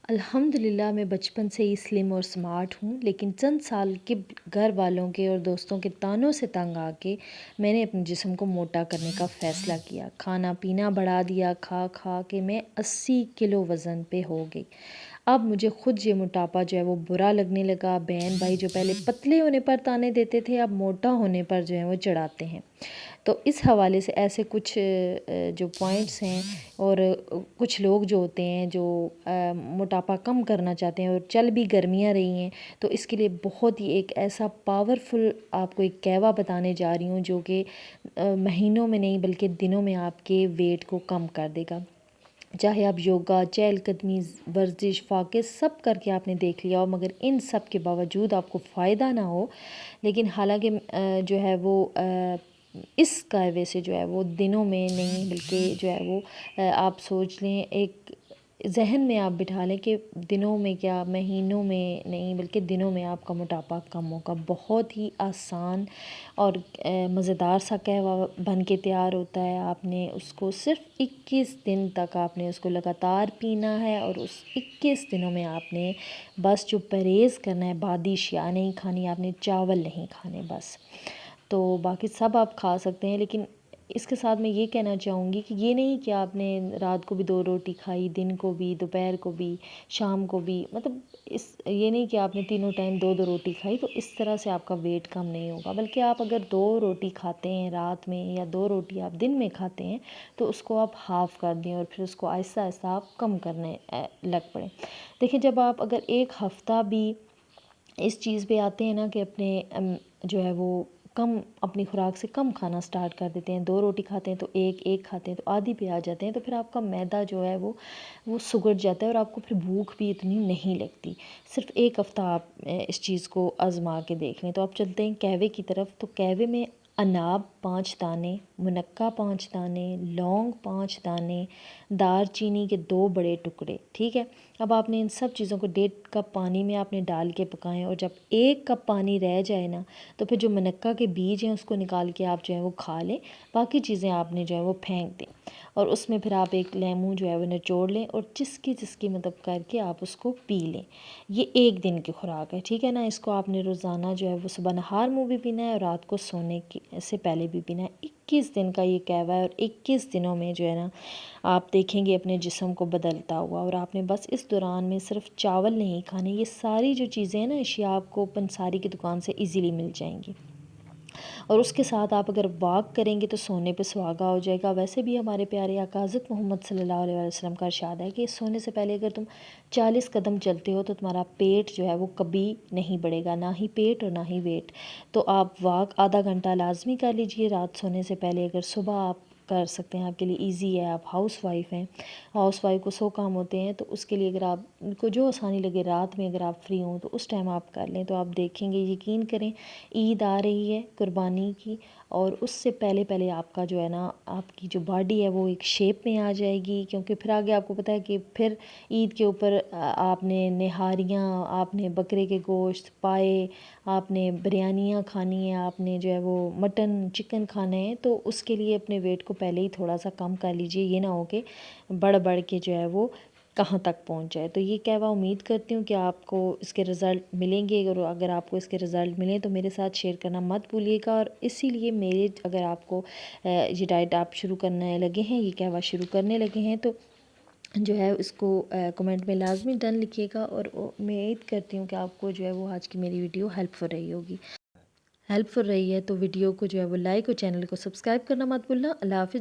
अल्हम्दुलिल्लाह मैं बचपन से ही स्लिम और स्मार्ट हूँ, लेकिन चंद साल के घर वालों के और दोस्तों के तानों से तंग आके मैंने अपने जिस्म को मोटा करने का फ़ैसला किया। खाना पीना बढ़ा दिया, खा खा के मैं 80 किलो वज़न पे हो गई। अब मुझे खुद ये मोटापा जो है वो बुरा लगने लगा। बहन भाई जो पहले पतले होने पर ताने देते थे, अब मोटा होने पर जो है वो चिढ़ाते हैं। तो इस हवाले से ऐसे कुछ जो पॉइंट्स हैं और कुछ लोग जो होते हैं जो मोटापा कम करना चाहते हैं और चल भी गर्मियाँ रही हैं, तो इसके लिए बहुत ही एक ऐसा पावरफुल आपको एक कहवा बताने जा रही हूँ जो कि महीनों में नहीं बल्कि दिनों में आपके वेट को कम कर देगा। चाहे आप योगा, चहलकदमी, वर्जिश, फ़ाके सब करके आपने देख लिया हो, मगर इन सब के बावजूद आपको फ़ायदा ना हो, लेकिन हालाँकि जो है वो इस कहवे से जो है वो दिनों में नहीं बल्कि जो है वो आप सोच लें, एक ज़हन में आप बिठा लें कि दिनों में क्या महीनों में नहीं बल्कि दिनों में आपका मोटापा कम होगा। बहुत ही आसान और मज़ेदार सा कहवा बन के तैयार होता है। आपने उसको सिर्फ़ 21 दिन तक आपने उसको लगातार पीना है और उस 21 दिनों में आपने बस जो परहेज़ करना है, बादी अशिया नहीं खानी, आपने चावल नहीं खाने बस। तो बाकी सब आप खा सकते हैं, लेकिन इसके साथ मैं ये कहना चाहूँगी कि ये नहीं कि आपने रात को भी 2 रोटी खाई, दिन को भी, दोपहर को भी, शाम को भी, मतलब इस ये नहीं कि आपने तीनों टाइम 2-2 रोटी खाई, तो इस तरह से आपका वेट कम नहीं होगा। बल्कि आप अगर 2 रोटी खाते हैं रात में या 2 रोटी आप दिन में खाते हैं, तो उसको आप हाफ़ कर दें और फिर उसको आहिस्ता-आहिस्ता आप कम करने लग पड़ें। देखिए, जब आप अगर 1 हफ़्ता भी इस चीज़ पे आते हैं ना कि अपने जो है वो कम अपनी खुराक से कम खाना स्टार्ट कर देते हैं, 2 रोटी खाते हैं तो 1 खाते हैं तो आधी पे आ जाते हैं, तो फिर आपका मैदा जो है वो सुगड़ जाता है और आपको फिर भूख भी इतनी नहीं लगती। सिर्फ़ 1 हफ़्ता आप इस चीज़ को आज़मा के देख लें। तो आप चलते हैं कहवे की तरफ। तो कहवे में अनाब 5 दाने, मुनक्का 5 दाने, लौंग 5 दाने, दालचीनी के 2 बड़े टुकड़े, ठीक है? अब आपने इन सब चीज़ों को 1.5 कप पानी में आपने डाल के पकाएं और जब 1 कप पानी रह जाए ना, तो फिर जो मुनक्का के बीज हैं उसको निकाल के आप जो है वो खा लें। बाकी चीज़ें आपने जो है वो फेंक दें और उसमें फिर आप एक लेमू जो है वो निचोड़ लें और जिसकी जिसकी मतलब करके आप उसको पी लें। ये 1 दिन की खुराक है, ठीक है ना? इसको आपने रोज़ाना जो है वो सुबह नहार मुँह भी पीना है और रात को सोने से पहले भी पीना है। 21 दिन का ये कहवा है और 21 दिनों में जो है ना, आप देखेंगे अपने जिस्म को बदलता हुआ। और आपने बस इस दौरान में सिर्फ चावल नहीं खाने, ये सारी जो चीज़ें हैं ना अशिया आपको पंसारी की दुकान से इजीली मिल जाएंगी। और उसके साथ आप अगर वॉक करेंगे तो सोने पे सुहागा हो जाएगा। वैसे भी हमारे प्यारे आका हज़रत मोहम्मद सल्लल्लाहु अलैहि वसल्लम का इरशाद है कि सोने से पहले अगर तुम 40 कदम चलते हो तो तुम्हारा पेट जो है वो कभी नहीं बढ़ेगा, ना ही पेट और ना ही वेट। तो आप वॉक आधा घंटा लाजमी कर लीजिए रात सोने से पहले। अगर सुबह आप कर सकते हैं, आपके लिए ईजी है। आप हाउसवाइफ हैं, हाउसवाइफ को 100 काम होते हैं, तो उसके लिए अगर आपको जो आसानी लगे रात में अगर आप फ्री हों तो उस टाइम आप कर लें। तो आप देखेंगे, यकीन करें, ईद आ रही है कुर्बानी की, और उससे पहले पहले आपका जो है ना, आपकी जो बॉडी है वो एक शेप में आ जाएगी। क्योंकि फिर आगे आपको पता है कि फिर ईद के ऊपर आपने निहारियाँ, आपने बकरे के गोश्त पाए, आपने बिरयानियाँ खानी है, आपने जो है वो मटन चिकन खाना है। तो उसके लिए अपने वेट को पहले ही थोड़ा सा कम कर लीजिए, ये ना हो कि बढ़ बढ़ के जो है वो कहाँ तक पहुँच जाए। तो ये कहवा उम्मीद करती हूँ कि आपको इसके रिज़ल्ट मिलेंगे, और अगर आपको इसके रिज़ल्ट मिलें तो मेरे साथ शेयर करना मत भूलिएगा। और इसीलिए मेरे अगर आपको ये डाइट आप शुरू करने लगे हैं, ये कहवा शुरू करने लगे हैं, तो जो है इसको कमेंट में लाजमी डन लिखिएगा। और मैं उम्मीद करती हूँ कि आपको जो है वो आज की मेरी वीडियो हेल्पफुल रही होगी। हेल्पफुल रही है तो वीडियो को जो है वो लाइक और चैनल को सब्सक्राइब करना मत भूलना। अल्लाह हाफ़िज़।